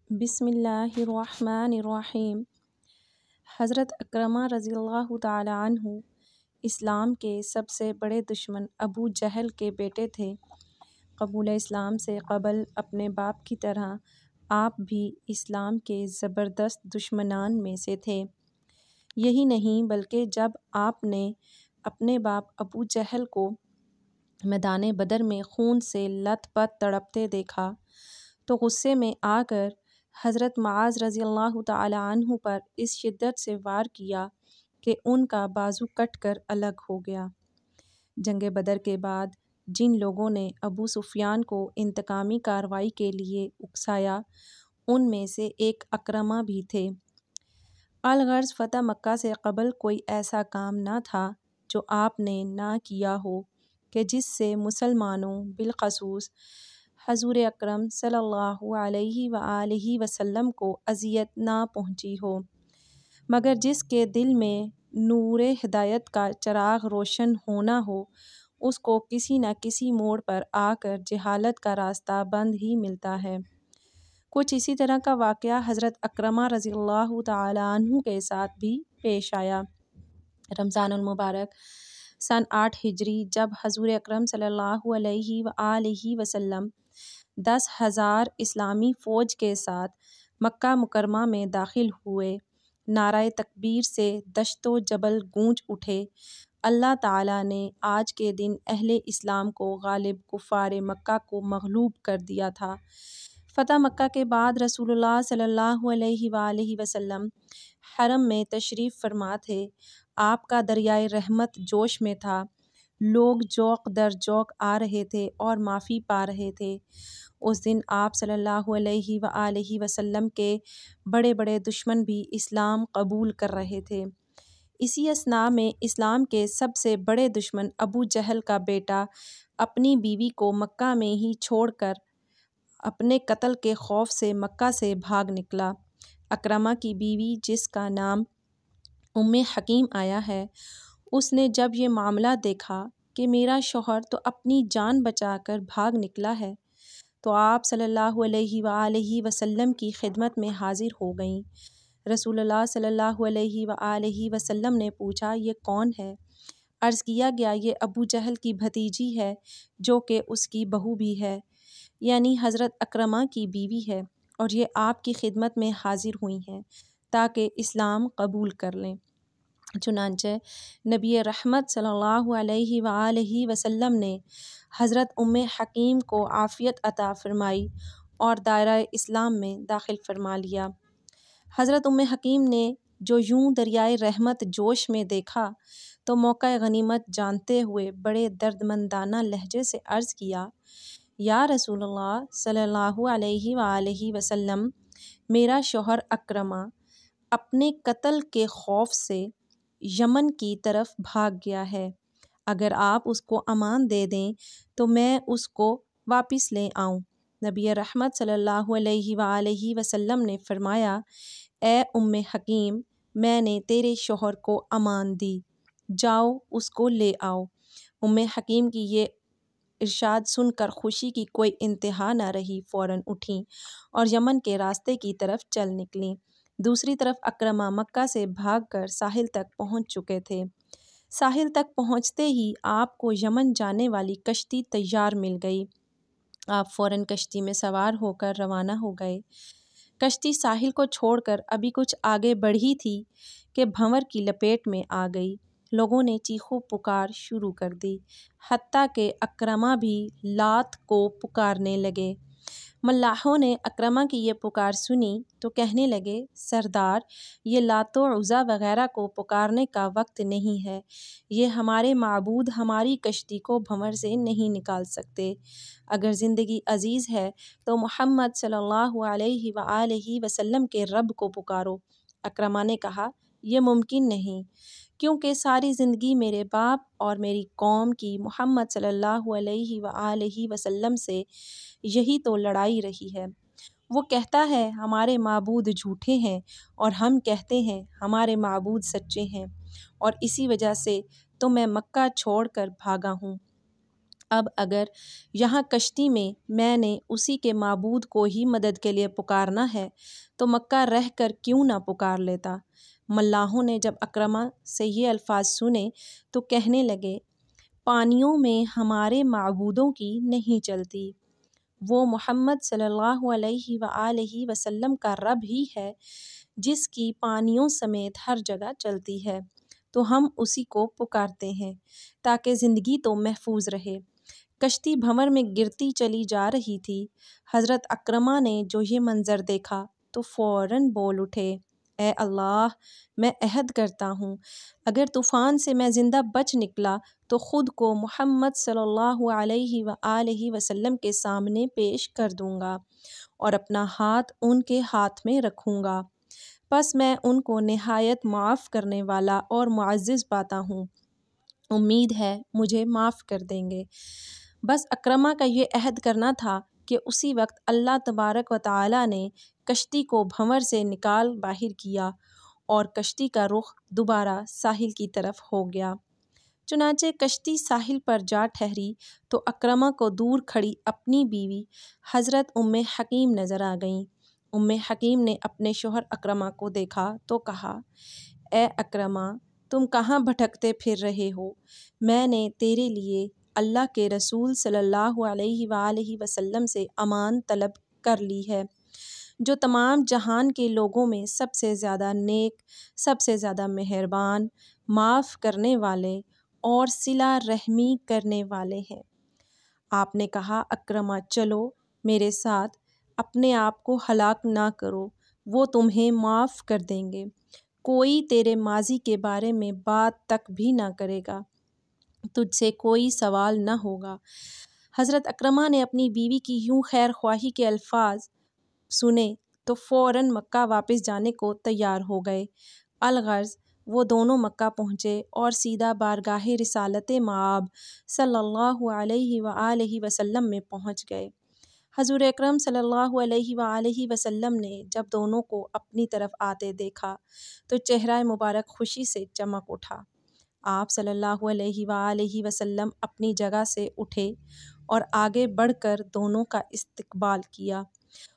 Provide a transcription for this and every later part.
بسم اللہ الرحمن الرحیم۔ حضرت اکرمہ رضی اللہ تعالی عنہ اسلام کے سب سے بڑے دشمن ابو جہل کے بیٹے تھے۔ قبول اسلام سے قبل اپنے باپ کی طرح آپ بھی اسلام کے زبردست دشمنان میں سے تھے۔ یہی نہیں بلکہ جب آپ نے اپنے باپ ابو جہل کو میدان بدر میں خون سے لت پت تڑپتے دیکھا تو غصے میں آ کر حضرت معاذ رضی اللہ تعالی عنہ پر اس شدت سے وار کیا کہ ان کا بازو کٹ کر الگ ہو گیا۔ جنگ بدر کے بعد جن لوگوں نے ابو سفیان کو انتقامی کارروائی کے لیے اکسایا ان میں سے ایک اکرمہ بھی تھے۔ الغرض فتح مکہ سے قبل کوئی ایسا کام نہ تھا جو آپ نے نہ کیا ہو کہ جس سے مسلمانوں بالخصوص حضور اکرم صلی اللہ علیہ وآلہ وسلم کو اذیت نہ پہنچی ہو، مگر جس کے دل میں نور ہدایت کا چراغ روشن ہونا ہو اس کو کسی نہ کسی موڑ پر آ کر جہالت کا راستہ بند ہی ملتا ہے۔ کچھ اسی طرح کا واقعہ حضرت اکرمہ رضی اللہ تعالی عنہ کے ساتھ بھی پیش آیا۔ رمضان المبارک سن 8 ہجری جب حضور اکرم صلی اللہ علیہ وآلہ وسلم 10,000 اسلامی فوج کے ساتھ مکہ مکرمہ میں داخل ہوئے، نعرہ تکبیر سے دشت و جبل گونج اٹھے۔ اللہ تعالیٰ نے آج کے دن اہل اسلام کو غالب، کفار مکہ کو مغلوب کر دیا تھا۔ فتح مکہ کے بعد رسول اللہ صلی اللہ علیہ وآلہ وسلم حرم میں تشریف فرما تھے۔ آپ کا دریائے رحمت جوش میں تھا، لوگ ذوق در ذوق آ رہے تھے اور معافی پا رہے تھے۔ اس دن آپ صلی اللہ علیہ وآلہ وسلم کے بڑے بڑے دشمن بھی اسلام قبول کر رہے تھے۔ اسی اثناء میں اسلام کے سب سے بڑے دشمن ابو جہل کا بیٹا اپنی بیوی کو مکہ میں ہی چھوڑ کر اپنے قتل کے خوف سے مکہ سے بھاگ نکلا۔ اکرمہ کی بیوی جس کا نام حکیم آیا ہے، اس نے جب یہ معاملہ دیکھا کہ میرا شوہر تو اپنی جان بچا کر بھاگ نکلا ہے تو آپ صلی اللہ علیہ وآلہ وسلم کی خدمت میں حاضر ہو گئیں۔ رسول اللہ صلی اللہ علیہ وآلہ وسلم نے پوچھا یہ کون ہے؟ عرض کیا گیا یہ ابو جہل کی بھتیجی ہے جو کہ اس کی بہو بھی ہے، یعنی حضرت اکرمہ کی بیوی ہے، اور یہ آپ کی خدمت میں حاضر ہوئی ہیں تاکہ اسلام قبول کر لیں۔ چنانچہ نبی رحمت صلی اللہ علیہ وآلہ وسلم نے حضرت حکیم کو عافیت عطا فرمائی اور دائرہ اسلام میں داخل فرما لیا۔ حضرت حکیم نے جو یوں دریائے رحمت جوش میں دیکھا تو موقع غنیمت جانتے ہوئے بڑے دردمندانہ لہجے سے عرض کیا، یا رسول اللہ صلی اللہ علیہ وآلہ وسلم، میرا شوہر اکرمہ اپنے قتل کے خوف سے یمن کی طرف بھاگ گیا ہے، اگر آپ اس کو امان دے دیں تو میں اس کو واپس لے آؤں۔ نبی رحمت صلی اللہ علیہ وآلہ وسلم نے فرمایا، اے حکیم، میں نے تیرے شوہر کو امان دی، جاؤ اس کو لے آؤ۔ حکیم کی یہ ارشاد سن کر خوشی کی کوئی انتہا نہ رہی، فوراً اٹھیں اور یمن کے راستے کی طرف چل نکلیں۔ دوسری طرف اکرمہ مکہ سے بھاگ کر ساحل تک پہنچ چکے تھے۔ ساحل تک پہنچتے ہی آپ کو یمن جانے والی کشتی تیار مل گئی۔ آپ فوراً کشتی میں سوار ہو کر روانہ ہو گئے۔ کشتی ساحل کو چھوڑ کر ابھی کچھ آگے بڑھی تھی کہ بھنور کی لپیٹ میں آ گئی۔ لوگوں نے چیخو پکار شروع کر دی، حتیٰ کہ اکرمہ بھی لات کو پکارنے لگے۔ ملاحوں نے اکرمہ کی یہ پکار سنی تو کہنے لگے، سردار، یہ لات و عزیٰ وغیرہ کو پکارنے کا وقت نہیں ہے، یہ ہمارے معبود ہماری کشتی کو بھنور سے نہیں نکال سکتے۔ اگر زندگی عزیز ہے تو محمد صلی اللہ علیہ وآلہ وسلم کے رب کو پکارو۔ اکرمہ نے کہا، یہ ممکن نہیں، کیونکہ ساری زندگی میرے باپ اور میری قوم کی محمد صلی اللہ علیہ وآلہ وسلم سے یہی تو لڑائی رہی ہے۔ وہ کہتا ہے ہمارے معبود جھوٹے ہیں اور ہم کہتے ہیں ہمارے معبود سچے ہیں، اور اسی وجہ سے تو میں مکہ چھوڑ کر بھاگا ہوں۔ اب اگر یہاں کشتی میں نے اسی کے معبود کو ہی مدد کے لیے پکارنا ہے تو مکہ رہ کر کیوں نہ پکار لیتا۔ ملاحوں نے جب اکرمہ سے یہ الفاظ سنے تو کہنے لگے، پانیوں میں ہمارے معبودوں کی نہیں چلتی، وہ محمد صلی اللہ علیہ وآلہ وسلم کا رب ہی ہے جس کی پانیوں سمیت ہر جگہ چلتی ہے، تو ہم اسی کو پکارتے ہیں تاکہ زندگی تو محفوظ رہے۔ کشتی بھنور میں گرتی چلی جا رہی تھی۔ حضرت اکرمہ نے جو یہ منظر دیکھا تو فوراً بول اٹھے، اے اللہ، میں عہد کرتا ہوں اگر طوفان سے میں زندہ بچ نکلا تو خود کو محمد صلی اللہ علیہ وآلہ وسلم کے سامنے پیش کر دوں گا اور اپنا ہاتھ ان کے ہاتھ میں رکھوں گا، پس میں ان کو نہایت معاف کرنے والا اور معزز پاتا ہوں، امید ہے مجھے معاف کر دیں گے۔ بس اکرمہ کا یہ عہد کرنا تھا کہ اسی وقت اللہ تبارک و تعالیٰ نے کشتی کو بھنور سے نکال باہر کیا اور کشتی کا رخ دوبارہ ساحل کی طرف ہو گیا۔ چنانچہ کشتی ساحل پر جا ٹھہری تو اکرمہ کو دور کھڑی اپنی بیوی حضرت ام حکیم نظر آ گئیں۔ ام حکیم نے اپنے شوہر اکرمہ کو دیکھا تو کہا، اے اکرمہ، تم کہاں بھٹکتے پھر رہے ہو؟ میں نے تیرے لیے اللہ کے رسول صلی اللہ علیہ وآلہ وسلم سے امان طلب کر لی ہے، جو تمام جہان کے لوگوں میں سب سے زیادہ نیک، سب سے زیادہ مہربان، معاف کرنے والے اور صلہ رحمی کرنے والے ہیں۔ آپ نے کہا، اکرمہ چلو میرے ساتھ، اپنے آپ کو ہلاک نہ کرو، وہ تمہیں معاف کر دیں گے، کوئی تیرے ماضی کے بارے میں بات تک بھی نہ کرے گا، تجھ سے کوئی سوال نہ ہوگا۔ حضرت اکرمہ نے اپنی بیوی کی یوں خیر خواہی کے الفاظ سنے تو فوراً مکہ واپس جانے کو تیار ہو گئے۔ الغرض وہ دونوں مکہ پہنچے اور سیدھا بارگاہ رسالت مآب صلی اللہ علیہ وآلہ وسلم میں پہنچ گئے۔ حضور اکرم صلی اللہ علیہ وآلہ وسلم نے جب دونوں کو اپنی طرف آتے دیکھا تو چہرہ مبارک خوشی سے چمک اٹھا۔ آپ صلی اللہ علیہ وآلہ وسلم اپنی جگہ سے اٹھے اور آگے بڑھ کر دونوں کا استقبال کیا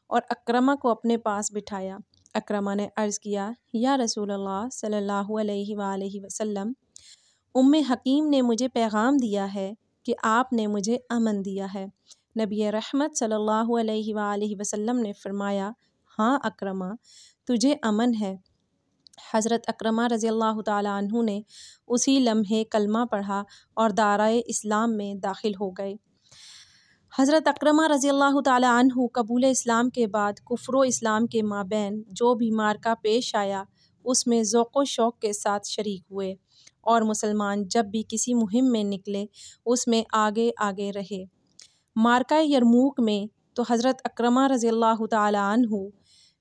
اور اکرمہ کو اپنے پاس بٹھایا۔ اکرمہ نے عرض کیا، یا رسول اللہ صلی اللہ علیہ وآلہ وسلم، ام حکیم نے مجھے پیغام دیا ہے کہ آپ نے مجھے امن دیا ہے۔ نبی رحمت صلی اللہ علیہ وآلہ وسلم نے فرمایا، ہاں اکرمہ، تجھے امن ہے۔ حضرت اکرمہ رضی اللہ تعالیٰ عنہ نے اسی لمحے کلمہ پڑھا اور دائرۂ اسلام میں داخل ہو گئے۔ حضرت اکرمہ رضی اللہ تعالیٰ عنہ قبول اسلام کے بعد کفر و اسلام کے مابین جو بھی معرکہ پیش آیا اس میں ذوق و شوق کے ساتھ شریک ہوئے اور مسلمان جب بھی کسی مہم میں نکلے اس میں آگے آگے رہے۔ معرکہ یرموک میں تو حضرت اکرمہ رضی اللہ تعالیٰ عنہ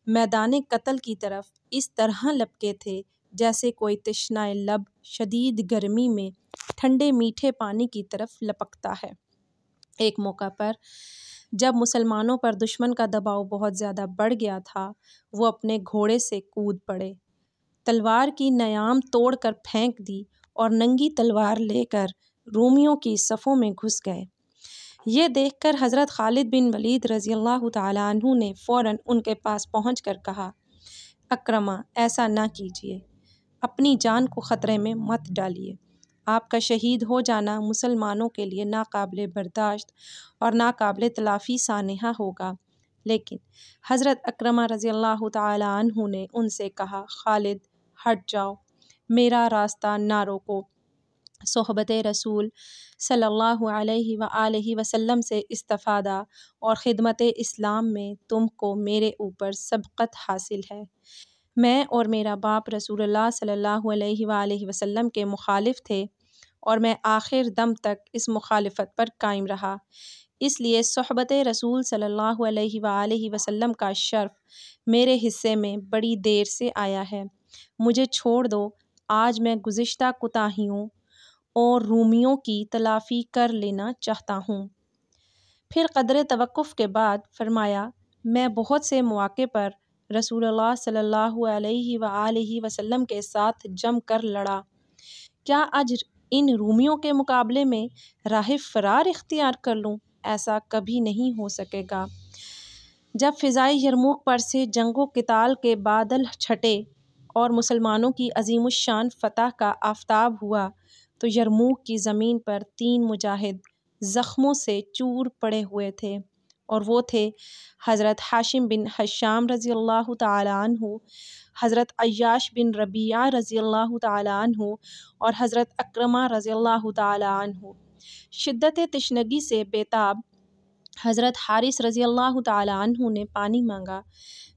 میدان قتل کی طرف اس طرح لپکے تھے جیسے کوئی تشنہ لب شدید گرمی میں ٹھنڈے میٹھے پانی کی طرف لپکتا ہے۔ ایک موقع پر جب مسلمانوں پر دشمن کا دباؤ بہت زیادہ بڑھ گیا تھا، وہ اپنے گھوڑے سے کود پڑے، تلوار کی نیام توڑ کر پھینک دی اور ننگی تلوار لے کر رومیوں کی صفوں میں گھس گئے۔ یہ دیکھ کر حضرت خالد بن ولید رضی اللہ تعالیٰ عنہ نے فوراً ان کے پاس پہنچ کر کہا، اکرمہ ایسا نہ کیجیے، اپنی جان کو خطرے میں مت ڈالیے، آپ کا شہید ہو جانا مسلمانوں کے لیے ناقابل برداشت اور ناقابل تلافی سانحہ ہوگا۔ لیکن حضرت اکرمہ رضی اللہ تعالیٰ عنہ نے ان سے کہا، خالد ہٹ جاؤ، میرا راستہ نہ روکو، صحبت رسول صلی اللہ علیہ وآلہ وسلم سے استفادہ اور خدمت اسلام میں تم کو میرے اوپر سبقت حاصل ہے۔ میں اور میرا باپ رسول اللہ صلی اللہ علیہ وآلہ وسلم کے مخالف تھے اور میں آخر دم تک اس مخالفت پر قائم رہا، اس لیے صحبت رسول صلی اللہ علیہ وآلہ وسلم کا شرف میرے حصے میں بڑی دیر سے آیا ہے، مجھے چھوڑ دو، آج میں گزشتہ کوتاہیوں اور رومیوں کی تلافی کر لینا چاہتا ہوں۔ پھر قدر توقف کے بعد فرمایا، میں بہت سے مواقع پر رسول اللہ صلی اللہ علیہ وآلہ وسلم کے ساتھ جم کر لڑا، کیا ان رومیوں کے مقابلے میں راہ فرار اختیار کر لوں؟ ایسا کبھی نہیں ہو سکے گا۔ جب فضائے یرموک پر سے جنگ و قتال کے بادل چھٹے اور مسلمانوں کی عظیم الشان فتح کا آفتاب ہوا تو یرموک کی زمین پر 3 مجاہد زخموں سے چور پڑے ہوئے تھے، اور وہ تھے حضرت ہاشم بن حشام رضی اللہ تعالیٰ عنہ، حضرت عیاش بن ربیعہ رضی اللہ تعالیٰ عنہ اور حضرت اکرمہ رضی اللہ تعالیٰ عنہ۔ شدت تشنگی سے بیتاب حضرت حارث رضی اللہ تعالیٰ عنہ نے پانی مانگا۔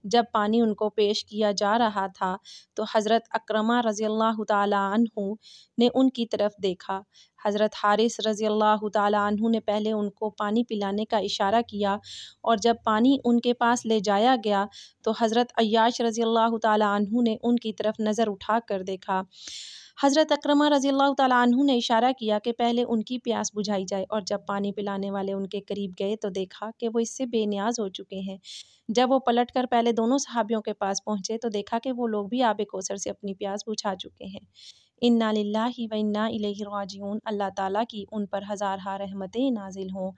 جب پانی ان کو پیش کیا جا رہا تھا تو حضرت اکرمہ رضی اللہ تعالیٰ عنہ نے ان کی طرف دیکھا۔ حضرت حارث رضی اللہ تعالیٰ عنہ نے پہلے ان کو پانی پلانے کا اشارہ کیا، اور جب پانی ان کے پاس لے جایا گیا تو حضرت عیاش رضی اللہ تعالیٰ عنہ نے ان کی طرف نظر اٹھا کر دیکھا۔ حضرت اکرمہ رضی اللہ تعالیٰ عنہ نے اشارہ کیا کہ پہلے ان کی پیاس بجھائی جائے، اور جب پانی پلانے والے ان کے قریب گئے تو دیکھا کہ وہ اس سے بے نیاز ہو چکے ہیں۔ جب وہ پلٹ کر پہلے دونوں صحابیوں کے پاس پہنچے تو دیکھا کہ وہ لوگ بھی آب کوثر سے اپنی پیاس بجھا چکے ہیں۔ انا للہ و انا الیہ راجعون۔ اللہ تعالیٰ کی ان پر ہزارہا رحمتیں نازل ہوں،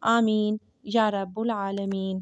آمین یا رب العالمین۔